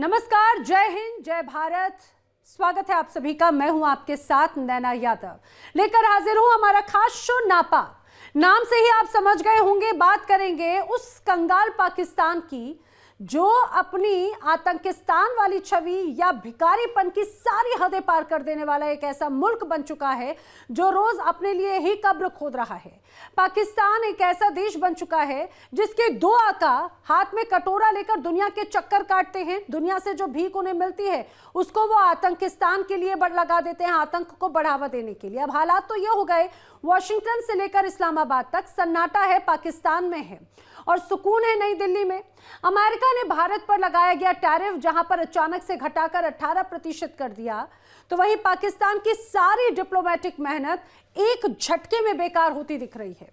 नमस्कार, जय हिंद, जय भारत। स्वागत है आप सभी का। मैं हूं आपके साथ नैना यादव। लेकर हाजिर हूं हमारा खास शो नापाक। नाम से ही आप समझ गए होंगे, बात करेंगे उस कंगाल पाकिस्तान की जो अपनी आतंकिस्तान वाली छवि या भिखारीपन की सारी हदें पार कर देने वाला एक ऐसा मुल्क बन चुका है जो रोज अपने लिए ही कब्र खोद रहा है। पाकिस्तान एक ऐसा देश बन चुका है जिसके दो आका हाथ में कटोरा लेकर दुनिया के चक्कर काटते हैं। दुनिया से जो भीख उन्हें मिलती है उसको वो आतंकिस्तान के लिए लगा देते हैं, आतंक को बढ़ावा देने के लिए। अब हालात तो ये हो गए, वॉशिंगटन से लेकर इस्लामाबाद तक सन्नाटा है पाकिस्तान में है और सुकून है नई दिल्ली में। अमेरिका ने भारत पर लगाया गया टैरिफ जहां पर अचानक से घटाकर 18% कर दिया, तो वहीं पाकिस्तान की सारी डिप्लोमेटिक मेहनत एक झटके में बेकार होती दिख रही है।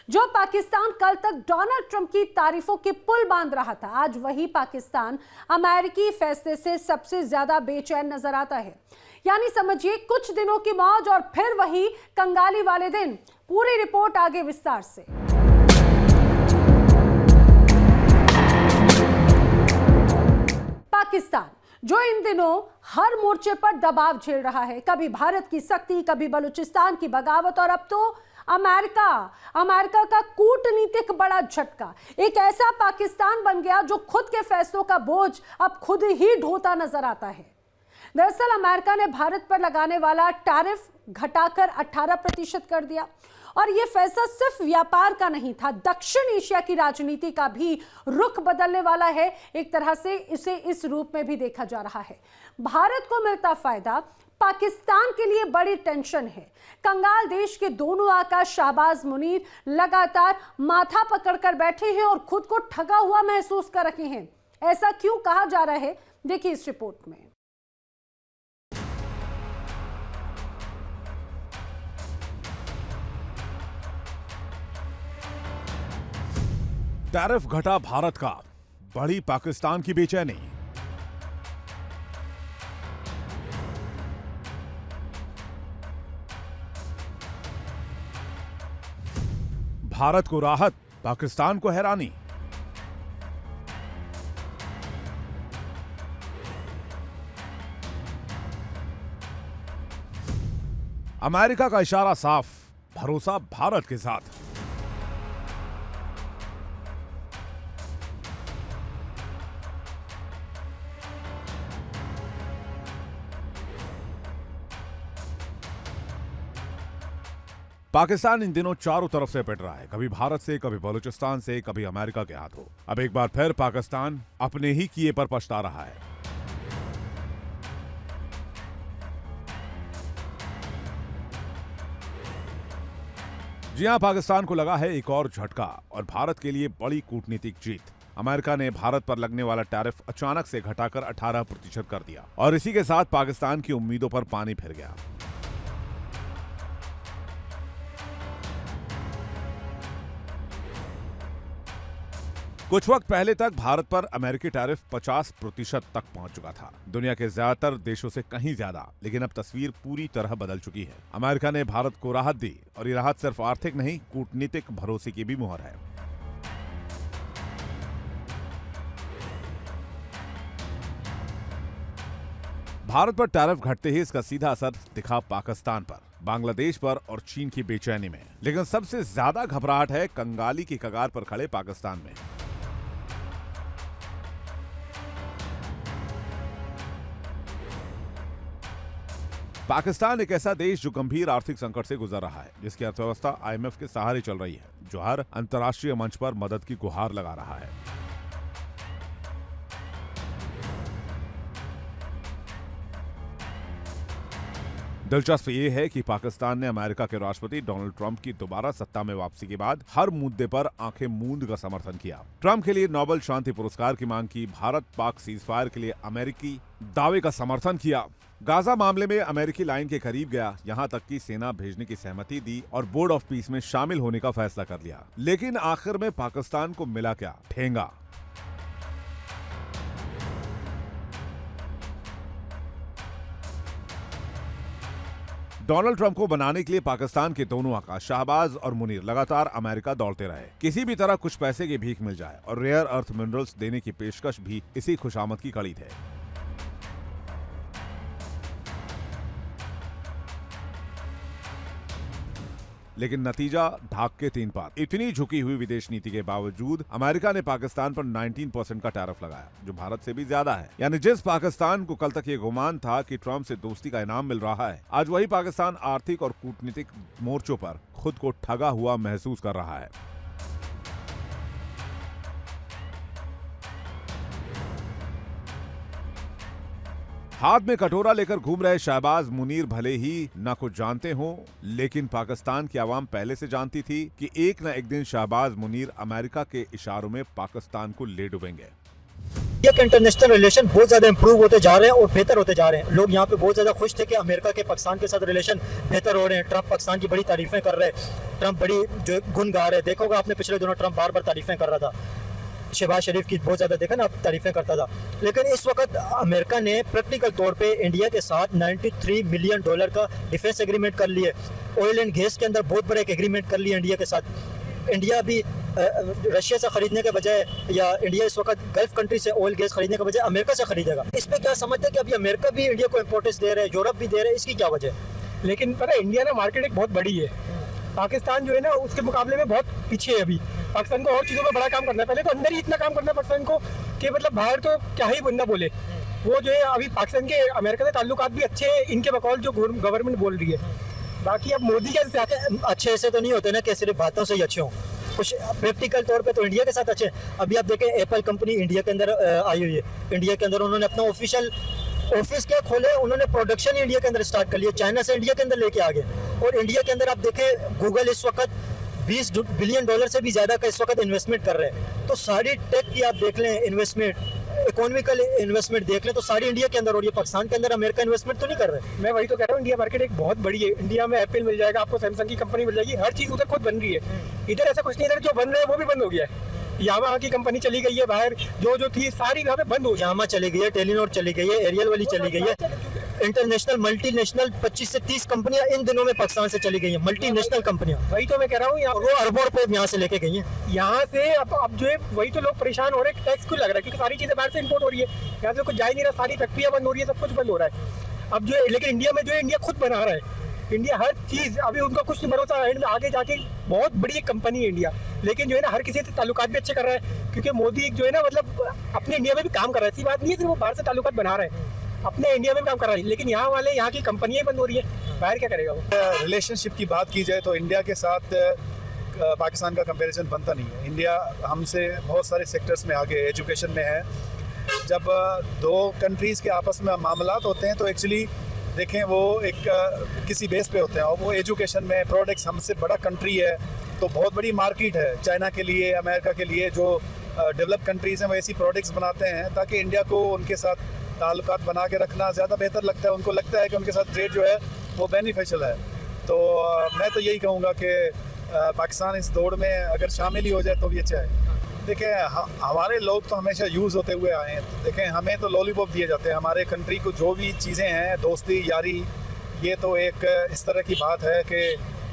जो पाकिस्तान कल तक डोनाल्ड ट्रंप की तारीफों के पुल बांध रहा था, आज वही पाकिस्तान अमेरिकी फैसले से सबसे ज्यादा बेचैन नजर आता है। यानी समझिए कुछ दिनों की मौज और फिर वही कंगाली वाले दिन। पूरी रिपोर्ट आगे विस्तार से। पाकिस्तान जो इन दिनों हर मोर्चे पर दबाव झेल रहा है, कभी भारत की सख्ती, कभी बलूचिस्तान की बगावत और अब तो अमेरिका का कूटनीतिक बड़ा झटका। एक ऐसा पाकिस्तान बन गया जो खुद के फैसलों का बोझ अब खुद ही ढोता नजर आता है। दरअसल अमेरिका ने भारत पर लगाने वाला टैरिफ घटाकर 18% कर दिया और यह फैसला सिर्फ व्यापार का नहीं था, दक्षिण एशिया की राजनीति का भी रुख बदलने वाला है। एक तरह से इसे इस रूप में भी देखा जा रहा है। भारत को मिलता फायदा, पाकिस्तान के लिए बड़ी टेंशन है। कंगाल देश के दोनों आका शाहबाज मुनीर लगातार माथा पकड़कर बैठे हैं और खुद को ठगा हुआ महसूस कर रहे हैं। ऐसा क्यों कहा जा रहा है, देखिए इस रिपोर्ट में। टैरिफ घटा भारत का, बढ़ी पाकिस्तान की बेचैनी। भारत को राहत, पाकिस्तान को हैरानी। अमेरिका का इशारा साफ, भरोसा भारत के साथ। पाकिस्तान इन दिनों चारों तरफ से पिट रहा है, कभी भारत से, कभी बलूचिस्तान से, कभी अमेरिका के हाथों। अब एक बार फिर पाकिस्तान अपने ही किए पर पछता रहा है। जी हां, पाकिस्तान को लगा है एक और झटका और भारत के लिए बड़ी कूटनीतिक जीत। अमेरिका ने भारत पर लगने वाला टैरिफ अचानक से घटाकर 18% कर दिया और इसी के साथ पाकिस्तान की उम्मीदों पर पानी फिर गया। कुछ वक्त पहले तक भारत पर अमेरिकी टैरिफ 50% तक पहुंच चुका था, दुनिया के ज्यादातर देशों से कहीं ज्यादा। लेकिन अब तस्वीर पूरी तरह बदल चुकी है। अमेरिका ने भारत को राहत दी और ये राहत सिर्फ आर्थिक नहीं, कूटनीतिक भरोसे की भी मुहर है। भारत पर टैरिफ घटते ही इसका सीधा असर दिखा पाकिस्तान पर, बांग्लादेश पर और चीन की बेचैनी में। लेकिन सबसे ज्यादा घबराहट है कंगाली की कगार पर खड़े पाकिस्तान में। पाकिस्तान एक ऐसा देश जो गंभीर आर्थिक संकट से गुजर रहा है, जिसकी अर्थव्यवस्था IMF के सहारे चल रही है, जो हर अंतर्राष्ट्रीय मंच पर मदद की गुहार लगा रहा है। दिलचस्प ये है कि पाकिस्तान ने अमेरिका के राष्ट्रपति डोनाल्ड ट्रंप की दोबारा सत्ता में वापसी के बाद हर मुद्दे पर आंखें मूंद का समर्थन किया। ट्रंप के लिए नोबेल शांति पुरस्कार की मांग की, भारत पाक सीजफायर के लिए अमेरिकी दावे का समर्थन किया, गाजा मामले में अमेरिकी लाइन के करीब गया, यहां तक कि सेना भेजने की सहमति दी और बोर्ड ऑफ पीस में शामिल होने का फैसला कर लिया। लेकिन आखिर में पाकिस्तान को मिला क्या? ठेंगा। डोनाल्ड ट्रंप को बनाने के लिए पाकिस्तान के दोनों आका शाहबाज और मुनीर लगातार अमेरिका दौड़ते रहे। किसी भी तरह कुछ पैसे की भीख मिल जाए और रेयर अर्थ मिनरल्स देने की पेशकश भी इसी खुशामद की कड़ी थे। लेकिन नतीजा ढाक के 3 पात। इतनी झुकी हुई विदेश नीति के बावजूद अमेरिका ने पाकिस्तान पर 19% का टैरिफ लगाया, जो भारत से भी ज्यादा है। यानी जिस पाकिस्तान को कल तक ये गुमान था कि ट्रंप से दोस्ती का इनाम मिल रहा है, आज वही पाकिस्तान आर्थिक और कूटनीतिक मोर्चों पर खुद को ठगा हुआ महसूस कर रहा है। हाथ में कटोरा लेकर घूम रहे शहबाज मुनीर भले ही ना कुछ जानते हों, लेकिन पाकिस्तान की आवाम पहले से जानती थी कि एक न एक दिन शहबाज मुनीर अमेरिका के इशारों में पाकिस्तान को ले डूबेंगे। इंडिया के इंटरनेशनल रिलेशन बहुत ज्यादा इंप्रूव होते जा रहे हैं और बेहतर होते जा रहे हैं। लोग यहाँ पे बहुत ज्यादा खुश थे कि अमेरिका के पाकिस्तान के साथ रिलेशन बेहतर हो रहे हैं। ट्रंप पाकिस्तान की बड़ी तारीफें कर रहे हैं, ट्रंप बड़ी जो गुण गा रहे हैं। देखोगे आपने पिछले दिनों ट्रंप बार बार तारीफें कर रहा था, शहबाज शरीफ की बहुत ज़्यादा देखा ना, आप तारीफें करता था। लेकिन इस वक्त अमेरिका ने प्रैक्टिकल तौर पे इंडिया के साथ $93 मिलियन का डिफेंस एग्रीमेंट कर लिए। ऑयल एंड गैस के अंदर बहुत बड़ा एक एग्रीमेंट कर लिया इंडिया के साथ। इंडिया भी रशिया से खरीदने के बजाय, या इंडिया इस वक्त गल्फ कंट्री से ऑयल गैस खरीदने के बजाय अमेरिका से खरीदेगा। इस पर क्या समझते हैं कि अभी अमेरिका भी इंडिया को इम्पोर्टेंस दे रहा है, यूरोप भी दे रहा है, इसकी क्या वजह है? लेकिन पता है इंडिया ना मार्केट एक बहुत बड़ी है, पाकिस्तान जो है ना उसके मुकाबले में बहुत पीछे है। अभी पाकिस्तान को और चीज़ों में बड़ा काम करना है, पहले तो अंदर ही इतना काम करना है पाकिस्तान को कि मतलब बाहर तो क्या ही बंदा बोले। वो जो है अभी पाकिस्तान के अमेरिका से ताल्लुकात भी अच्छे हैं, इनके बकौल जो गवर्नमेंट बोल रही है। बाकी अब मोदी के अच्छे ऐसे तो नहीं होते ना कि सिर्फ बातों से ही अच्छे हों, कुछ प्रैक्टिकल तौर पे तो इंडिया के साथ अच्छे। अभी आप देखें एप्पल कंपनी इंडिया के अंदर आई हुई है, इंडिया के अंदर उन्होंने अपना ऑफिशियल ऑफिस क्या खोले, उन्होंने प्रोडक्शन इंडिया के अंदर स्टार्ट कर लिया, चाइना से इंडिया के अंदर लेके आ गए। और इंडिया के अंदर आप देखें गूगल इस वक्त $20 बिलियन से भी ज़्यादा का इस वक्त इन्वेस्टमेंट कर रहे हैं। तो सारी टेक की आप देख लें इन्वेस्टमेंट, इकोनॉमिकल इन्वेस्टमेंट देख लें तो सारी इंडिया के अंदर, और ये पाकिस्तान के अंदर अमेरिका इन्वेस्टमेंट तो नहीं कर रहे। मैं वही तो कह रहा हूँ, इंडिया मार्केट एक बहुत बड़ी है। इंडिया में एप्पल मिल जाएगा आपको, सैमसंग की कंपनी मिल जाएगी, हर चीज़ उधर खुद बन रही है। इधर ऐसा कुछ नहीं, इधर जो बन रहा है वो भी बंद हो गया है। यामाहा की कंपनी चली गई है बाहर, जो थी सारी यहाँ पे बंद हो गई। यामाहा चली गई है, टेलीनॉर चली गई है, एरियल वाली चली गई है, इंटरनेशनल मल्टीनेशनल 25 से 30 कंपनियां इन दिनों में पाकिस्तान से चली गई हैं, मल्टीनेशनल कंपनियां। वही तो मैं कह रहा हूँ, वो अरबों रुपए यहाँ से लेके गई हैं। यहाँ से अब जो है वही तो लोग परेशान हो रहे हैं, टैक्स क्यों लग रहा है? क्योंकि सारी चीज़ें बाहर से इंपोर्ट हो रही है, यहाँ से कुछ जा ही नहीं रहा, सारी फैक्ट्रियाँ बंद हो रही है, सब कुछ बंद हो रहा है। अब जो है लेकिन इंडिया में जो है इंडिया खुद बना रहा है, इंडिया हर चीज़, अभी उनका कुछ नहीं भरोसा है, आगे जाके बहुत बड़ी एक कंपनी है इंडिया। लेकिन जो है ना हर किसी से ताल्लुकात भी अच्छे कर रहा है, क्योंकि मोदी जो है ना मतलब अपने इंडिया में भी काम कर रहा है। ऐसी बात नहीं है सिर्फ वो बाहर से ताल्लुकात बना रहा है, अपने इंडिया में भी काम कर रहा है। लेकिन यहाँ वाले यहाँ की कंपनियाँ बंद हो रही है, बाहर क्या करेगा वो? रिलेशनशिप की बात की जाए तो इंडिया के साथ पाकिस्तान का कंपैरिजन बनता नहीं है। इंडिया हमसे बहुत सारे सेक्टर्स में आगे, एजुकेशन में है। जब दो कंट्रीज़ के आपस में मामलात होते हैं तो एक्चुअली देखें वो एक किसी बेस पे होते हैं, और वो एजुकेशन में प्रोडक्ट्स, हमसे बड़ा कंट्री है तो बहुत बड़ी मार्केट है चाइना के लिए, अमेरिका के लिए। जो डेवलप कंट्रीज़ हैं वो ऐसी प्रोडक्ट्स बनाते हैं ताकि इंडिया को उनके साथ ताल्लुकात बना के रखना ज़्यादा बेहतर लगता है। उनको लगता है कि उनके साथ ट्रेड जो है वो बेनिफिशियल है। तो मैं तो यही कहूँगा कि पाकिस्तान इस दौड़ में अगर शामिल ही हो जाए तो भी अच्छा है। देखें हमारे लोग तो हमेशा यूज़ होते हुए आए हैं। देखें हमें तो लॉलीपॉप दिए जाते हैं, हमारे कंट्री को जो भी चीज़ें हैं, दोस्ती यारी, ये तो एक इस तरह की बात है कि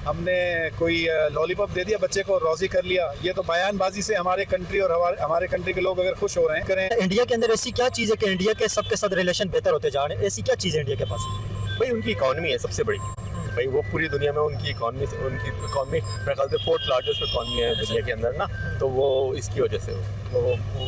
हमने कोई लॉलीपॉप दे दिया, बच्चे को राज़ी कर लिया। ये तो बयानबाजी से हमारे कंट्री और हमारे कंट्री के लोग अगर खुश हो रहे हैं करें। इंडिया के अंदर ऐसी क्या चीज़ है कि इंडिया के सबके साथ रिलेशन बेहतर होते जा रहे हैं? ऐसी क्या चीज़ है इंडिया के पास? भाई उनकी इकॉनमी है सबसे बड़ी। भाई वो पूरी दुनिया में उनकी इकॉनमी मेरे ख्याल से 4th लार्जेस्ट इकॉनमी है दुनिया के अंदर ना, तो वो इसकी वजह से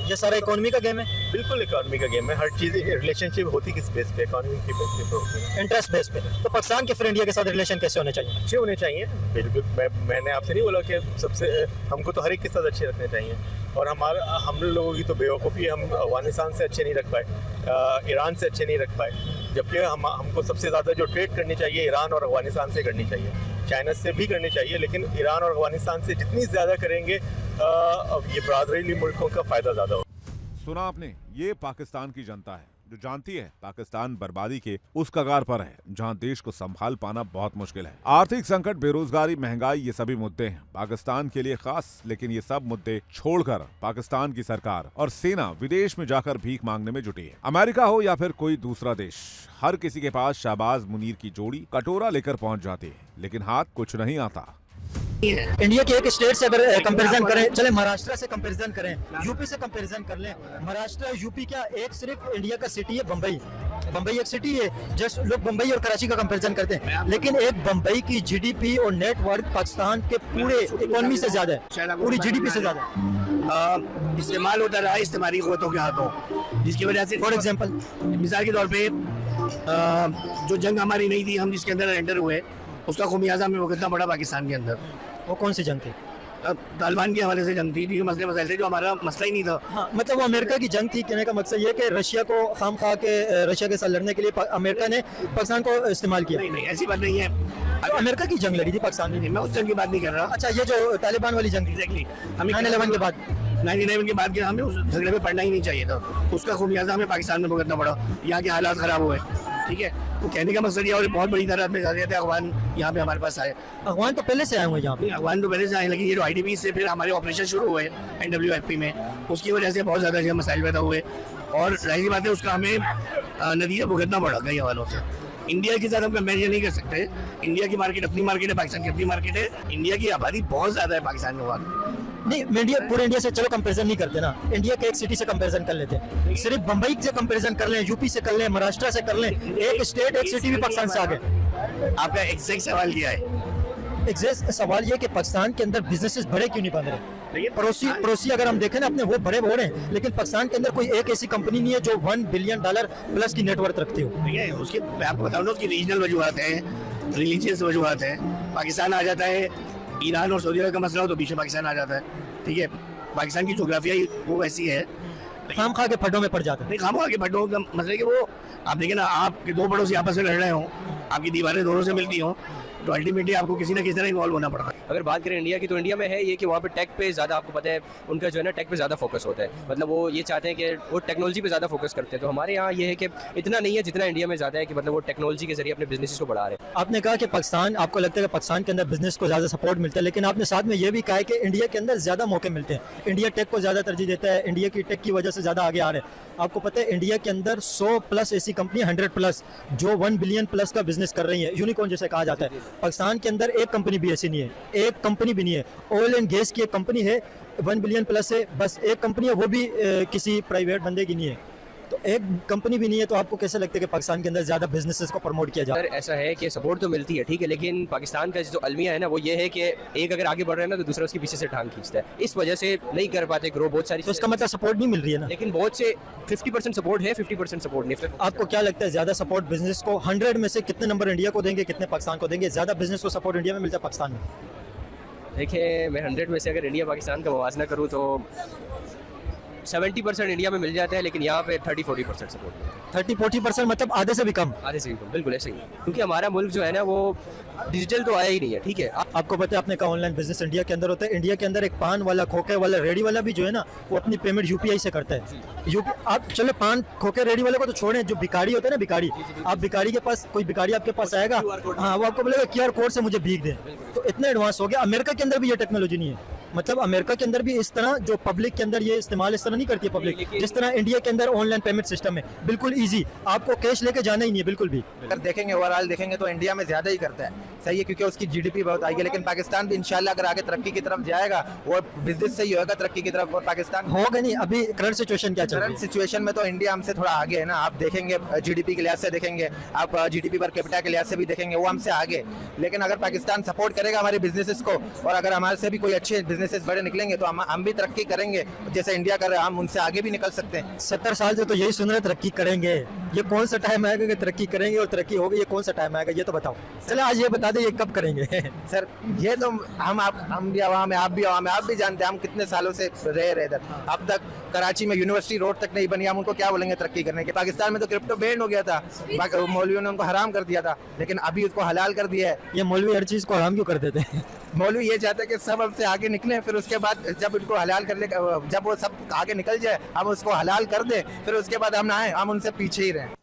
ये सारा इकोनॉमी का गेम है। बिल्कुल इकॉनमी का गेम है। हर चीज़ रिलेशनशिप होती किस बेस पे? इकॉनमी की बेस पे होती है, इंटरेस्ट बेस पे। तो पाकिस्तान के फिर इंडिया के साथ रिलेशन कैसे होने चाहिए? अच्छे होने चाहिए। बिल्कुल मैंने आपसे नहीं बोला कि सबसे, हमको तो हर एक के साथ अच्छे रखने चाहिए। और हम लोगों की तो बेवकूफ़ी, हम अफगानिस्तान से अच्छे नहीं रख पाए, ईरान से अच्छे नहीं रख पाए, जबकि हमको सबसे ज़्यादा जो ट्रेड करनी चाहिए ईरान और अफगानिस्तान से करनी चाहिए, चाइना से भी करनी चाहिए, लेकिन ईरान और अफगानिस्तान से जितनी ज़्यादा करेंगे ये बरादरीली मुल्कों का फ़ायदा ज़्यादा हो। सुना आपने, ये पाकिस्तान की जनता है जो जानती है पाकिस्तान बर्बादी के उस कगार पर है जहां देश को संभाल पाना बहुत मुश्किल है। आर्थिक संकट, बेरोजगारी, महंगाई, ये सभी मुद्दे हैं पाकिस्तान के लिए खास। लेकिन ये सब मुद्दे छोड़कर पाकिस्तान की सरकार और सेना विदेश में जाकर भीख मांगने में जुटी है। अमेरिका हो या फिर कोई दूसरा देश, हर किसी के पास शहबाज मुनीर की जोड़ी कटोरा लेकर पहुंच जाती है, लेकिन हाथ कुछ नहीं आता। इंडिया के एक स्टेट से अगर कंपैरिजन करें, चले महाराष्ट्र से कंपैरिजन करें, यूपी से कंपैरिजन कर लें। महाराष्ट्र यूपी क्या, एक सिर्फ इंडिया का सिटी है बम्बई। बम्बई एक सिटी है, जस्ट लोग बम्बई और कराची का कंपैरिजन करते हैं, लेकिन एक बम्बई की जीडीपी और नेटवर्क पाकिस्तान के पूरे इकोनॉमी से ज्यादा है, पूरी जीडीपी से ज्यादा है। इस्तेमाल होता रहा इस्तेमाली क़ुव्वतों के हाथों, जिसकी वजह से फॉर एग्जाम्पल, मिसाल के तौर पे जो जंग हमारी नहीं थी, हम जिसके अंदर एंटर हुए, उसका खुमियाजा हमें भुगतना पड़ा पाकिस्तान के अंदर। वो कौन सी जंग थी? तालिबान के हवाले से जंग थी, क्योंकि मसले मसाइल थे जो हमारा मसला ही नहीं था। हाँ, मतलब वो अमेरिका की जंग थी। कहने का मकसद ये कि रशिया को खाम खा के रशिया के साथ लड़ने के लिए अमेरिका ने पाकिस्तान को इस्तेमाल किया। नहीं, ऐसी बात नहीं है। तो अमेरिका की जंग लड़ी थी पाकिस्तान में। मैं उस जंग की बात नहीं कर रहा। अच्छा, ये जो तालिबान वाली जंग थी, एग्जैक्टली, हमें 9/11 के बाद 9/11 के बाद हमें उस झगड़े में पड़ना ही नहीं चाहिए था। उसका खुमियाजा हमें पाकिस्तान में भुगतना पड़ा, यहाँ के हालात खराब हुए। ठीक है, तो कहने का मकसद ये, और बहुत बड़ी तादाद में थे अफगान यहाँ पे हमारे पास आए। अफगान तो पहले से आए हुए यहाँ पे। अफगान तो पहले से आए, लेकिन ये जो IDP से फिर हमारे ऑपरेशन शुरू हुए NWFP में, उसकी वजह से बहुत ज़्यादा जो मसाइल पैदा हुए, और जाहिर बात है उसका हमें नतीजा भुगतना पड़ा कई हवालों से। इंडिया के साथ हम कंपेरिजन नहीं कर सकते। इंडिया की मार्केट अपनी मार्केट है, पाकिस्तान की अपनी मार्केट है। इंडिया की आबादी बहुत ज़्यादा है पाकिस्तान में वहाँ। नहीं, इंडिया, पूरे इंडिया से चलो कंपैरिजन नहीं करते ना, इंडिया के एक सिटी से कंपैरिजन कर लेते हैं। सिर्फ बम्बई से कंपैरिजन कर लें, यूपी से कर लें, महाराष्ट्र से कर लें, एक स्टेट एक सिटी भी पाकिस्तान से आगे। आपका एग्जैक्ट सवाल क्या है? एग्जैक्ट सवाल ये कि पाकिस्तान के अंदर बिजनेसेस बड़े क्यों नहीं बन रहे? पड़ोसी अगर हम देखें ना अपने, वो बड़े हो रहे हैं, लेकिन पाकिस्तान के अंदर कोई एक ऐसी कंपनी नहीं है जो $1 बिलियन प्लस की नेटवर्थ रखती हो। ठीक है, उसकी मैं आपको बताऊँ ना, उसकी रीजनल वजूहत हैं, रिलीजियस वजूहत हैं। पाकिस्तान आ जाता है, ईरान और सऊदी अरब का मसला हो तो पीछे पाकिस्तान आ जाता है। ठीक है, पाकिस्तान की जोग्राफिया वो वैसी है, खाम खा के फड्डों में पड़ जाता है। नहीं, खाम खा के फड्डों का मतलब कि वो, आप देखिए ना, आपके दो पड़ोसी आपस में लड़ रहे हों, आपकी दीवारें दोनों से मिलती हों, तो अल्टीमेटली आपको किसी ना किसी तरह इन्वॉल्व होना पड़ता है। अगर बात करें इंडिया की, तो इंडिया में है ये कि वहाँ पे टेक पे ज़्यादा, आपको पता है उनका जो है ना टेक पे ज़्यादा फोकस होता है। मतलब वो ये चाहते हैं कि वो टेक्नोलॉजी पे ज़्यादा फोकस करते हैं। तो हमारे यहाँ ये है कि इतना नहीं है जितना इंडिया में ज़्यादा है, कि मतलब वो टेक्नोलॉजी के जरिए अपने बिजनेस को बढ़ा रहे हैं। आपने कहा कि पाकिस्तान, आपको लगता है कि पाकिस्तान के अंदर बिजनेस को ज़्यादा सपोर्ट मिलता है, लेकिन आपने साथ में ये भी कहा है कि इंडिया के अंदर ज़्यादा मौके मिलते हैं। इंडिया टेक को ज़्यादा तरजीह देता है, इंडिया की टेक की वजह से ज़्यादा आगे आ रहे हैं। आपको पता है इंडिया के अंदर 100+ ऐसी कंपनी, 100+ जो $1 बिलियन प्लस का बिजनेस कर रही है, यूनिकॉर्न जैसे कहा जाता है। पाकिस्तान के अंदर एक कंपनी भी ऐसी नहीं है, एक कंपनी भी नहीं है। ऑयल एंड गैस की एक कंपनी है, $1 बिलियन प्लस है, बस एक कंपनी है, वो भी किसी प्राइवेट बंदे की नहीं है। तो एक कंपनी भी नहीं है। तो आपको कैसे लगता है कि पाकिस्तान के अंदर ज़्यादा बिजनेसेस को प्रमोट किया जाए? सर ऐसा है कि सपोर्ट तो मिलती है, ठीक है, लेकिन पाकिस्तान का जो अलमिया है ना, वो ये है कि एक अगर आगे बढ़ रहा है ना, तो दूसरा उसके पीछे से टांग खींचता है। इस वजह से नहीं कर पाते ग्रो बहुत सारी। तो इसका मतलब सपोर्ट नहीं मिल रही है ना? लेकिन बहुत से 50% सपोर्ट है, 50% सपोर्ट नहीं। आपको क्या लगता है ज़्यादा सपोर्ट बिजनेस को 100 में से कितने नंबर इंडिया को देंगे, कितने पाकिस्तान को देंगे? ज़्यादा बिजनेस को सपोर्ट इंडिया में मिलता है पाकिस्तान में? देखिए, मैं 100 में से अगर इंडिया पाकिस्तान का मुवाजना करूँ तो 70% इंडिया में मिल जाता है, लेकिन यहाँ पे 30-40% सपोर्ट। 30-40% मतलब आधे से भी कम? आधे से भी कम, बिल्कुल ऐसे ही। क्योंकि हमारा मुल्क जो है ना, वो डिजिटल तो आया ही नहीं है। ठीक है, आपको पता है, आपने कहा ऑनलाइन बिजनेस इंडिया के अंदर होता है। इंडिया के अंदर एक पान वाला, खोखे वाला, रेडी वाला भी जो है ना, वो अपनी पेमेंट UPI से करता है। आप चलो पान, खोखे, रेडी वाले को तो छोड़ें, जो भिखारी होता है ना, भिखारी, आप भिखारी के पास, कोई भिखारी आपके पास आएगा, हाँ, वो आपको बोलेगा QR कोड से मुझे भीख दें। तो इतना एडवांस हो गया। अमेरिका के अंदर भी ये टेक्नोलॉजी नहीं है। मतलब अमेरिका के अंदर भी इस तरह जो पब्लिक के अंदर ये इस्तेमाल इस तरह नहीं करती है पब्लिक, जिस तरह इंडिया के अंदर ऑनलाइन पेमेंट सिस्टम है, बिल्कुल इजी, आपको कैश लेके जाना ही नहीं है बिल्कुल भी। अगर देखेंगे ओवरऑल देखेंगे तो इंडिया में ज़्यादा ही करता है, सही है, क्योंकि उसकी GDP बहुत आई है। लेकिन पाकिस्तान भी इंशाल्लाह अगर आगे तरक्की की तरफ जाएगा, वो बिजनेस से ही होगा तरक्की की तरफ। और पाकिस्तान होगा नहीं। अभी करंट सिचुएशन क्या चल रही है? करंट सिचुएशन में तो इंडिया हमसे थोड़ा आगे है ना। आप देखेंगे GDP के लिहाज से देखेंगे, आप GDP पर कैपिटा के लिहाज से भी देखेंगे, वो हमसे आगे। लेकिन अगर पाकिस्तान सपोर्ट करेगा हमारे बिजनेसेस को, और अगर हमारे से भी कोई अच्छे बिजनेसेस बड़े निकलेंगे, तो हम भी तरक्की करेंगे। जैसे इंडिया कर रहे हैं, हम उनसे आगे भी निकल सकते हैं। 70 साल से तो यही सुन रहे तरक्की करेंगे, ये कौन सा टाइम आएगा कि तरक्की करेंगे और तरक्की होगी, ये कौन सा टाइम आएगा ये तो बताओ। चलो आज ये बता दे ये कब करेंगे। सर ये तो हम भी आवाम है, आप भी आवाम है, आप भी जानते हैं हम कितने सालों से रह रहे इधर। अब तक कराची में यूनिवर्सिटी रोड तक नहीं बनी, हम उनको क्या बोलेंगे तरक्की करने के। पाकिस्तान में तो क्रिप्टो बैन हो गया था, मौलवियों ने उनको हराम कर दिया था, लेकिन अभी उसको हलाल कर दिया है। ये मौलवी हर चीज़ को हराम क्यों कर देते हैं? मौलवी ये चाहते हैं कि सब हमसे आगे निकले, फिर उसके बाद जब उनको हलाल कर ले, जब वो सब आगे निकल जाए हम उसको हलाल कर दें, फिर उसके बाद हम ना आए, हम उनसे पीछे ही रहें।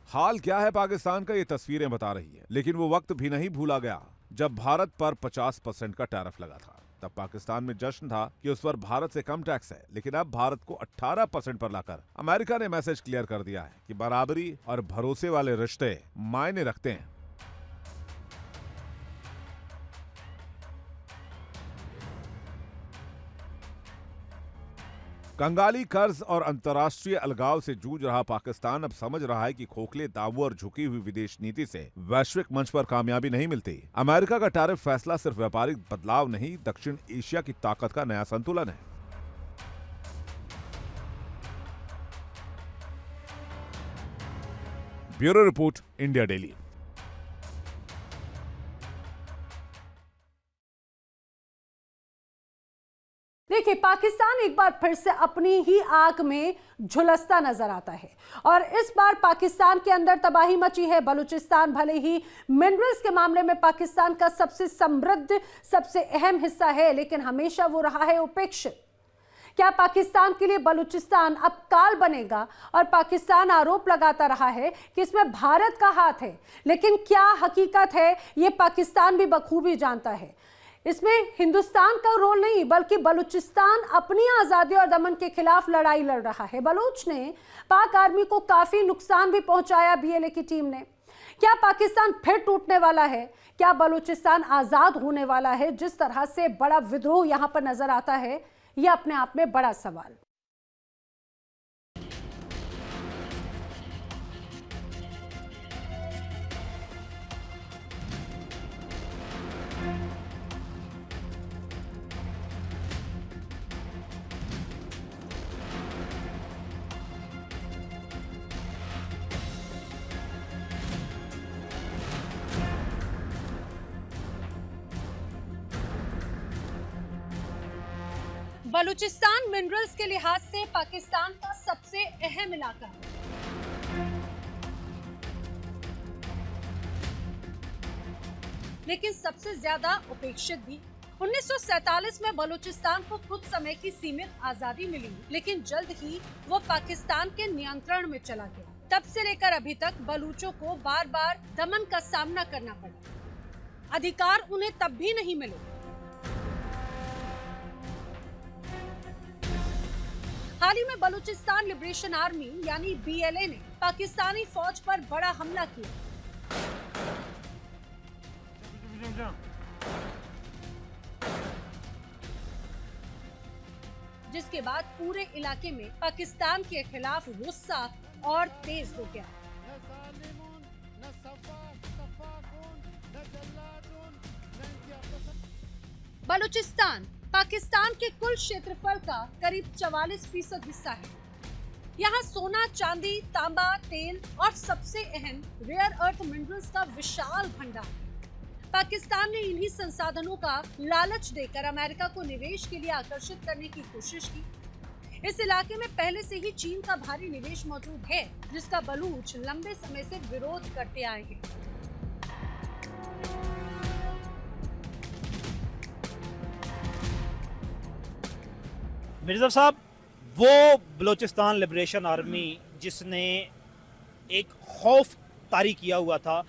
हाल क्या है पाकिस्तान का, ये तस्वीरें बता रही है। लेकिन वो वक्त भी नहीं भूला गया जब भारत पर 50% का टैरिफ लगा था। तब पाकिस्तान में जश्न था कि उस पर भारत से कम टैक्स है, लेकिन अब भारत को 18% पर लाकर अमेरिका ने मैसेज क्लियर कर दिया है कि बराबरी और भरोसे वाले रिश्ते मायने रखते हैं। कंगाली कर्ज और अंतर्राष्ट्रीय अलगाव से जूझ रहा पाकिस्तान अब समझ रहा है कि खोखले दावों और झुकी हुई विदेश नीति से वैश्विक मंच पर कामयाबी नहीं मिलती। अमेरिका का टैरिफ फैसला सिर्फ व्यापारिक बदलाव नहीं, दक्षिण एशिया की ताकत का नया संतुलन है। Bureau report, India daily. देखिए, पाकिस्तान एक बार फिर से अपनी ही आग में झुलसता नजर आता है और इस बार पाकिस्तान के अंदर तबाही मची है। बलूचिस्तान भले ही मिनरल्स के मामले में पाकिस्तान का सबसे समृद्ध, सबसे अहम हिस्सा है, लेकिन हमेशा वो रहा है उपेक्षित। क्या पाकिस्तान के लिए बलूचिस्तान अब काल बनेगा? और पाकिस्तान आरोप लगाता रहा है कि इसमें भारत का हाथ है, लेकिन क्या हकीकत है ये पाकिस्तान भी बखूबी जानता है। इसमें हिंदुस्तान का रोल नहीं, बल्कि बलूचिस्तान अपनी आज़ादी और दमन के खिलाफ लड़ाई लड़ रहा है। बलूच ने पाक आर्मी को काफ़ी नुकसान भी पहुंचाया बीएलए की टीम ने। क्या पाकिस्तान फिर टूटने वाला है? क्या बलूचिस्तान आज़ाद होने वाला है? जिस तरह से बड़ा विद्रोह यहां पर नजर आता है, यह अपने आप में बड़ा सवाल। बलूचिस्तान मिनरल्स के लिहाज से पाकिस्तान का सबसे अहम इलाका है। लेकिन सबसे ज्यादा उपेक्षित भी। 1947 में बलूचिस्तान को कुछ समय की सीमित आजादी मिली, लेकिन जल्द ही वो पाकिस्तान के नियंत्रण में चला गया। तब से लेकर अभी तक बलूचों को बार बार दमन का सामना करना पड़ा। अधिकार उन्हें तब भी नहीं मिले। हाल ही में बलूचिस्तान लिबरेशन आर्मी यानी बीएलए ने पाकिस्तानी फौज पर बड़ा हमला किया, जिसके बाद पूरे इलाके में पाकिस्तान के खिलाफ गुस्सा और तेज हो गया। बलूचिस्तान पाकिस्तान के कुल क्षेत्रफल का करीब 44% हिस्सा है। यहाँ सोना, चांदी, तांबा, तेल और सबसे अहम रेयर अर्थ मिनरल्स का विशाल भंडार है। पाकिस्तान ने इन्हीं संसाधनों का लालच देकर अमेरिका को निवेश के लिए आकर्षित करने की कोशिश की। इस इलाके में पहले से ही चीन का भारी निवेश मौजूद है, जिसका बलूच लंबे समय से विरोध करते आए हैं। मिर्ज़ा साहब, वो बलूचिस्तान लिबरेशन आर्मी जिसने एक खौफ तारी किया हुआ था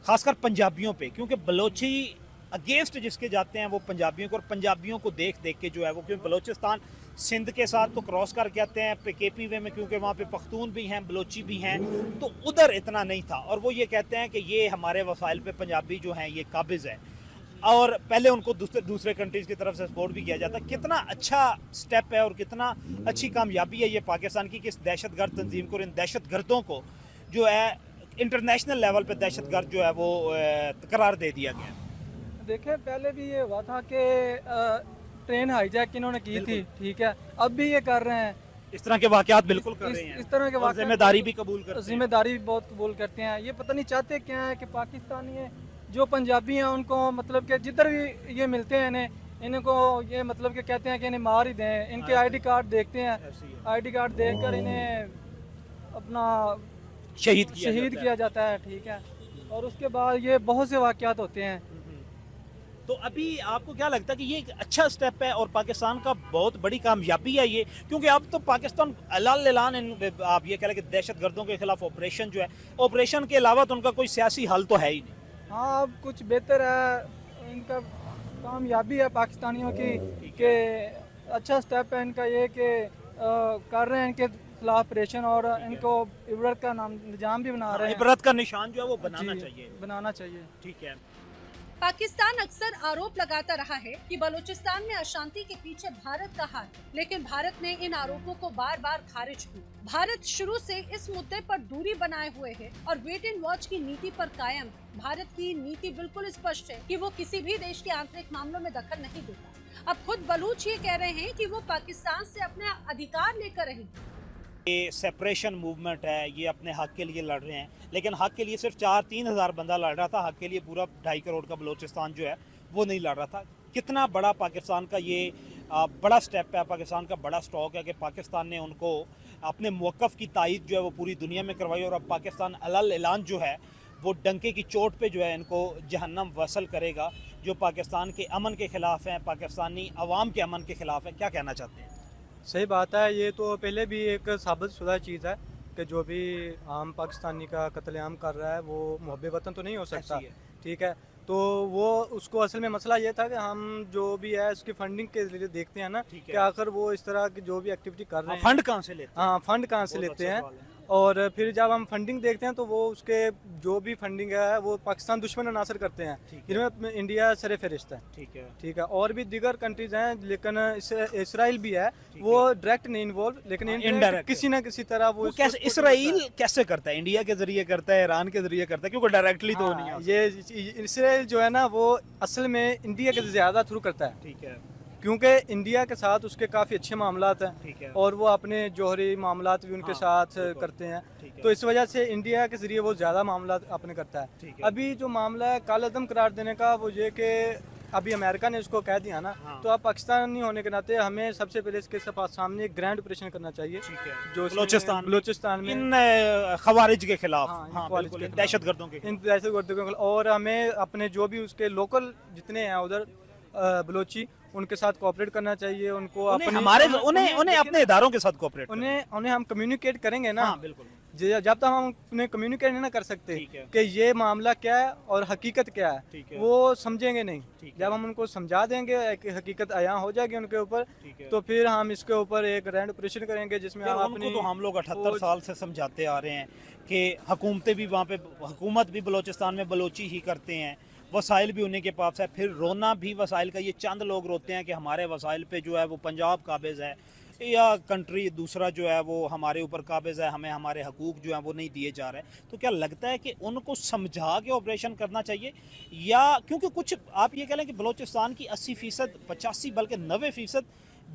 खासकर पंजाबियों पे, क्योंकि बलोची अगेंस्ट जिसके जाते हैं वो पंजाबियों को, और पंजाबियों को देख देख के जो है वो, क्योंकि बलूचिस्तान सिंध के साथ तो क्रॉस करके आते हैं केपी वे में, क्योंकि वहाँ पे पख्तून भी हैं, बलोची भी हैं, तो उधर इतना नहीं था। और वो ये कहते हैं कि ये हमारे वसाइल पे पंजाबी जो हैं ये काबिज़ है, और पहले उनको दूसरे कंट्रीज़ की तरफ से सपोर्ट भी किया जाता है। कितना अच्छा स्टेप है और कितना अच्छी कामयाबी है ये पाकिस्तान की कि इस दहशतगर्द तंजीम को, इन दहशतगर्दों को जो है इंटरनेशनल लेवल पे दहशतगर्द जो है वो करार दे दिया गया। देखें, पहले भी ये हुआ था कि ट्रेन हाईजैक इन्होंने की थी, ठीक है, अब भी ये कर रहे हैं। इस तरह के वाकयात बिल्कुल कर रहे हैं, इस तरह के और वाकयात जिम्मेदारी भी कबूल करते हैं। जिम्मेदारी भी बहुत कबूल करते हैं। ये पता नहीं चाहते क्या है कि पाकिस्तानी है जो पंजाबी हैं उनको मतलब कि जिधर भी ये मिलते हैं इनको ये मतलब कि कहते हैं कि इन्हें मार ही दें। इनके आईडी कार्ड देखते हैं, आईडी कार्ड देखकर इन्हें अपना शहीद किया जाता है। ठीक है, और उसके बाद ये बहुत से वाकयात होते हैं। तो अभी आपको क्या लगता है कि ये एक अच्छा स्टेप है और पाकिस्तान का बहुत बड़ी कामयाबी है ये, क्योंकि अब तो पाकिस्तान अलान आप ये कह लें कि दहशतगर्दों के खिलाफ ऑपरेशन जो है, ऑपरेशन के अलावा तो उनका कोई सियासी हल तो है ही नहीं। हाँ, अब कुछ बेहतर है, इनका कामयाबी है पाकिस्तानियों की कि अच्छा स्टेप है इनका ये कि कर रहे हैं इनके खिलाफ ऑपरेशन और इनको इबरत का निजाम भी बना रहे हैं। इबरत का निशान जो है वो बनाना चाहिए। ठीक है। पाकिस्तान अक्सर आरोप लगाता रहा है कि बलूचिस्तान में अशांति के पीछे भारत का हाथ, लेकिन भारत ने इन आरोपों को बार बार खारिज किया। भारत शुरू से इस मुद्दे पर दूरी बनाए हुए है और वेट एंड वॉच की नीति पर कायम। भारत की नीति बिल्कुल स्पष्ट है कि वो किसी भी देश के आंतरिक मामलों में दखल नहीं देता। अब खुद बलूच ये कह रहे हैं कि वो पाकिस्तान से अपने अधिकार लेकर रहेंगे। ये सेपरेशन मूवमेंट है, ये अपने हक के लिए लड़ रहे हैं, लेकिन हक के लिए सिर्फ 4-3 हज़ार बंदा लड़ रहा था, हक के लिए पूरा 2.5 करोड़ का बलूचिस्तान जो है वो नहीं लड़ रहा था। कितना बड़ा पाकिस्तान का ये बड़ा स्टेप है, पाकिस्तान का बड़ा स्टॉक है कि पाकिस्तान ने उनको अपने मौक़िफ़ की तायद जो है वो पूरी दुनिया में करवाई, और अब पाकिस्तान अलल ऐलान जो है वो डंके की चोट पे जो है इनको जहन्नम वसल करेगा, जो पाकिस्तान के अमन के ख़िलाफ़ हैं, पाकिस्तानी अवाम के अमन के ख़िलाफ़ है। क्या कहना चाहते हैं? सही बात है, ये तो पहले भी एक साबित शुदा चीज़ है कि जो भी आम पाकिस्तानी का कत्लेआम कर रहा है वो मुहब्बे वतन तो नहीं हो सकता। ठीक है, तो वो उसको असल में मसला ये था कि हम जो भी है उसकी फंडिंग के लिए देखते हैं ना कि आखिर वो इस तरह की जो भी एक्टिविटी कर रहे हैं फंड कहाँ से लेते हैं। हाँ, फंड कहाँ से लेते हैं, और फिर जब हम फंडिंग देखते हैं तो वो उसके जो भी फंडिंग है वो पाकिस्तान दुश्मन अनासर करते हैं, जिनमें इंडिया सर फहरिस्त है। ठीक है, और भी दीगर कंट्रीज हैं, लेकिन इसराइल भी है, वो डायरेक्ट नहीं इन्वॉल्व, लेकिन इनडायरेक्ट किसी ना किसी तरह वो कैसे इसराइल कैसे करता है, इंडिया के जरिए करता है, ईरान के जरिए करता है, क्योंकि डायरेक्टली तो नहीं है। ये इसराइल जो है ना वो असल में इंडिया के ज़्यादा थ्रू करता है। ठीक है, क्योंकि इंडिया के साथ उसके काफ़ी अच्छे मामलात हैं और वो अपने जौहरी मामलात भी उनके साथ करते हैं, तो इस वजह से इंडिया के ज़रिए वो ज़्यादा मामला अपने करता है। अभी जो मामला है कालअदम करार देने का, वो ये कि अभी अमेरिका ने उसको कह दिया ना, तो अब पाकिस्तानी होने के नाते हमें सबसे पहले इसके सामने एक ग्रैंड ऑपरेशन करना चाहिए जो बलूचिस्तान में इन खवारिज के खिलाफ, दहशतगर्दों के खिलाफ, और हमें अपने जो भी उसके लोकल जितने हैं उधर बलोची उनके साथ कोऑपरेट करना चाहिए। उनको उन्हें अपने इदारों के साथ कोऑपरेट, उन्हें हम कम्युनिकेट करेंगे ना। बिल्कुल, जब तक हम उन्हें कम्युनिकेट नहीं ना कर सकते कि ये मामला क्या है और हकीकत क्या है, वो समझेंगे नहीं। जब हम उनको समझा देंगे कि हकीकत आया हो जाएगी उनके ऊपर, तो फिर हम इसके ऊपर एक ग्रैंड ऑपरेशन करेंगे जिसमें हम लोग 78 साल से समझाते आ रहे हैं कि हुकूमतें भी वहाँ पे, हुकूमत भी बलूचिस्तान में बलोची ही करते हैं, वसाइल भी उन्हीं के पास है, फिर रोना भी वसाइल का। ये चंद लोग रोते हैं कि हमारे वसाइल पे जो है वो पंजाब काबिज है या कंट्री दूसरा जो है वो हमारे ऊपर काबिज है, हमें हमारे हकूक़ जो हैं वो नहीं दिए जा रहे। तो क्या लगता है कि उनको समझा के ऑपरेशन करना चाहिए, या क्योंकि कुछ आप ये कह लें कि बलूचिस्तान की 80%, 85 बल्कि 90%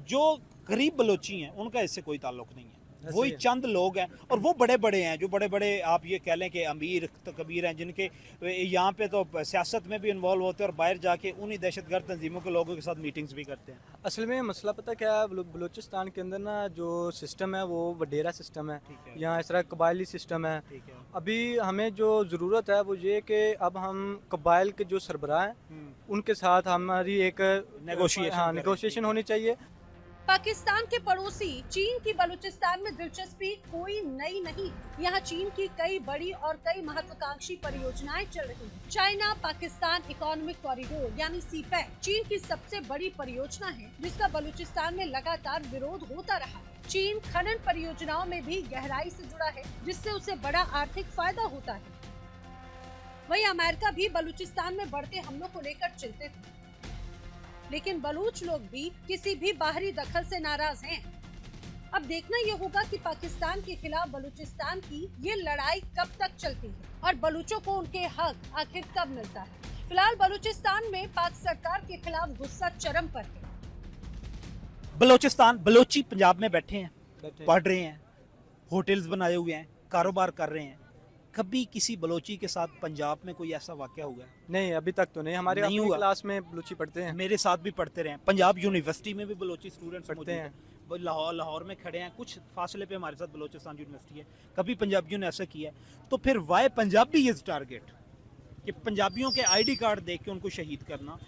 जो गरीब बलोची हैं उनका इससे कोई ताल्लुक़ नहीं है, वही चंद लोग हैं, और वो बड़े बड़े हैं, जो बड़े बड़े आप ये कह लें कि अमीर कबीर हैं, जिनके यहाँ पे तो सियासत में भी इन्वॉल्व होते हैं और बाहर जाके उन्हीं दहशतगर्द तंजीमों के लोगों के साथ मीटिंग्स भी करते हैं। असल में मसला पता क्या है, बलूचिस्तान के अंदर ना जो सिस्टम है वो वडेरा सिस्टम है, यहाँ इस तरह कबायली सिस्टम है। अभी हमें जो ज़रूरत है वो ये कि अब हम कबाइल के जो सरबराह हैं उनके साथ हमारी एक नेगोशिएशन होनी चाहिए। पाकिस्तान के पड़ोसी चीन की बलूचिस्तान में दिलचस्पी कोई नई नहीं। यहाँ चीन की कई बड़ी और कई महत्वाकांक्षी परियोजनाएं चल रही हैं। चाइना पाकिस्तान इकोनॉमिक कॉरिडोर यानी सीपैक चीन की सबसे बड़ी परियोजना है, जिसका बलूचिस्तान में लगातार विरोध होता रहा। चीन खनन परियोजनाओं में भी गहराई से जुड़ा है, जिससे उसे बड़ा आर्थिक फायदा होता है। वहीं अमेरिका भी बलूचिस्तान में बढ़ते हमलों को लेकर चिंतित है, लेकिन बलूच लोग भी किसी भी बाहरी दखल से नाराज हैं। अब देखना ये होगा कि पाकिस्तान के खिलाफ बलूचिस्तान की ये लड़ाई कब तक चलती है और बलूचों को उनके हक आखिर कब मिलता है। फिलहाल बलूचिस्तान में पाक सरकार के खिलाफ गुस्सा चरम पर है। बलूचिस्तान बलोची पंजाब में बैठे हैं, पढ़ रहे हैं, होटल्स बनाए हुए हैं, कारोबार कर रहे हैं। कभी किसी बलोची के साथ पंजाब में कोई ऐसा वाकया हुआ है? नहीं, अभी तक तो नहीं। हमारे नहीं अपनी हुआ। क्लास में बलूची पढ़ते हैं। मेरे साथ भी पढ़ते रहे हैं। पंजाब यूनिवर्सिटी में भी बलोची स्टूडेंट्स पढ़ते हैं। वो लाहौर में खड़े हैं, कुछ फासले पे हमारे साथ बलोचिस्तान यूनिवर्सिटी है। कभी पंजाबियों ने ऐसा किया है तो फिर वाई पंजाबी इज टारगेट, कि पंजाबियों के आईडी कार्ड देख के उनको शहीद करना।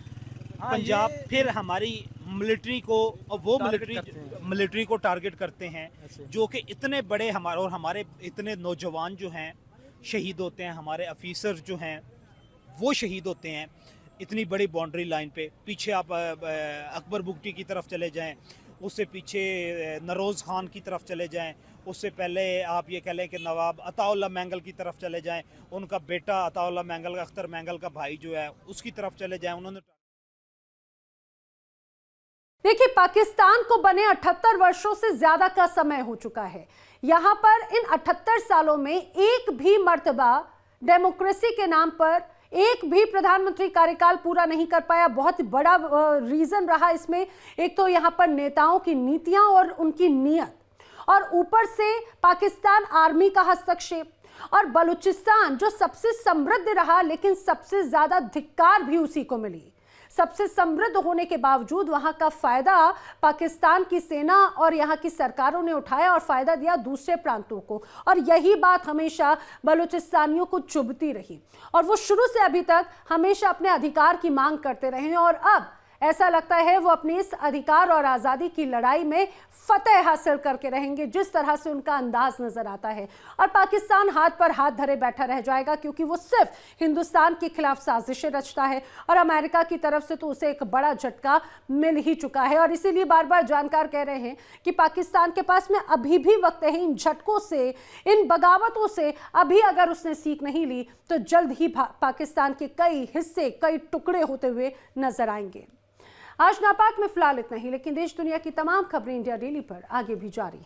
हाँ, पंजाब ये- फिर हमारी मिलिट्री को, और वो टारगेट करते हैं। मिलिट्री को टारगेट करते हैं, ऐसे। जो कि इतने बड़े हमारे इतने नौजवान जो हैं शहीद होते हैं, हमारे ऑफिसर जो हैं वो शहीद होते हैं इतनी बड़ी बाउंड्री लाइन पे। पीछे आप अकबर बुगटी की तरफ चले जाएं, उससे पीछे नरोज़ खान की तरफ चले जाएं, उससे पहले आप ये कह लें कि नवाब अताउल्ला मैंगल की तरफ चले जाएं, उनका बेटा अताउल्ला मैंगल, अख्तर मैंगल का भाई जो है उसकी तरफ चले जाएं। उन्होंने देखिए, पाकिस्तान को बने 78 वर्षों से ज्यादा का समय हो चुका है। यहां पर इन 78 सालों में एक भी मर्तबा डेमोक्रेसी के नाम पर एक भी प्रधानमंत्री कार्यकाल पूरा नहीं कर पाया। बहुत बड़ा रीजन रहा इसमें, एक तो यहां पर नेताओं की नीतियां और उनकी नीयत, और ऊपर से पाकिस्तान आर्मी का हस्तक्षेप। और बलूचिस्तान जो सबसे समृद्ध रहा, लेकिन सबसे ज्यादा धिक्कार भी उसी को मिली। सबसे समृद्ध होने के बावजूद वहां का फायदा पाकिस्तान की सेना और यहां की सरकारों ने उठाया और फायदा दिया दूसरे प्रांतों को। और यही बात हमेशा बलूचिस्तानियों को चुभती रही, और वो शुरू से अभी तक हमेशा अपने अधिकार की मांग करते रहे। और अब ऐसा लगता है वो अपनी इस अधिकार और आज़ादी की लड़ाई में फतेह हासिल करके रहेंगे, जिस तरह से उनका अंदाज नजर आता है। और पाकिस्तान हाथ पर हाथ धरे बैठा रह जाएगा, क्योंकि वो सिर्फ हिंदुस्तान के खिलाफ साजिशें रचता है, और अमेरिका की तरफ से तो उसे एक बड़ा झटका मिल ही चुका है। और इसीलिए बार बार जानकार कह रहे हैं कि पाकिस्तान के पास में अभी भी वक्त है। इन झटकों से, इन बगावतों से अभी अगर उसने सीख नहीं ली तो जल्द ही पाकिस्तान के कई हिस्से, कई टुकड़े होते हुए नजर आएंगे। आज नापाक में फिलहाल इतना ही, लेकिन देश दुनिया की तमाम खबरें इंडिया डेली पर आगे भी जारी हैं।